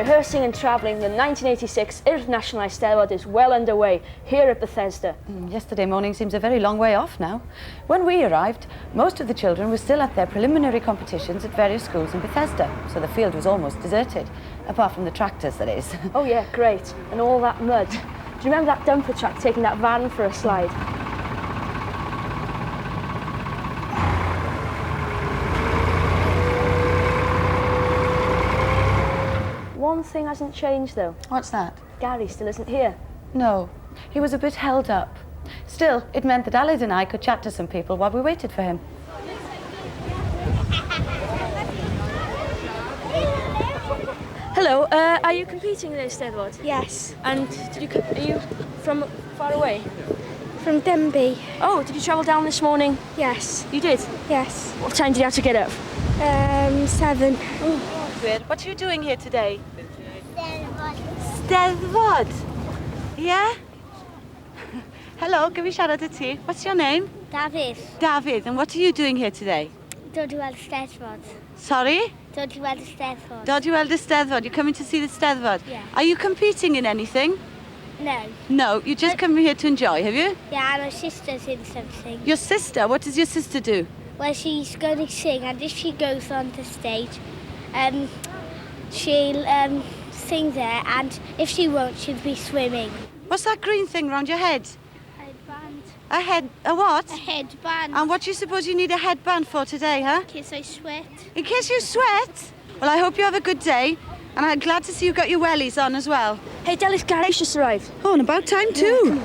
rehearsing and travelling, the 1986 Urdd Eisteddfod is well underway here at Bethesda. Yesterday morning seems a very long way off now. When we arrived, most of the children were still at their preliminary competitions at various schools in Bethesda, so the field was almost deserted, apart from the tractors, that is. Oh yeah, great. And all that mud. Do you remember that dumper truck taking that van for a slide? One thing hasn't changed though. What's that? Gary still isn't here. No, he was a bit held up. Still, it meant that Alid and I could chat to some people while we waited for him. Hello, are you competing in Eisteddfod? Yes, And are you from far away? from Denby. Oh, did you travel down this morning? Yes, You did? yes. What time did you have to get up? 7. What are you doing here today? Eisteddfod. Yeah? Hello, give me shout out to you. What's your name? David, David. And what are you doing here today? Urdd Eisteddfod. Sorry? Urdd Eisteddfod. Urdd Eisteddfod. You're coming to see the Eisteddfod? Yeah. Are you competing in anything? No. No, you just come here to enjoy, have you? Yeah, and my sister's in something. Your sister? What does your sister do? Well, she's going to sing, and if she goes on the stage, she'll sing there, and if she won't, she'll be swimming. What's that green thing round your head? Headband. A what? A headband. And what do you suppose you need a headband for today, huh? In case I sweat. In case you sweat? Well, I hope you have a good day. And I'm glad to see you've got your wellies on as well. Hey, Delis, Gary's just arrived. Oh, and about time too.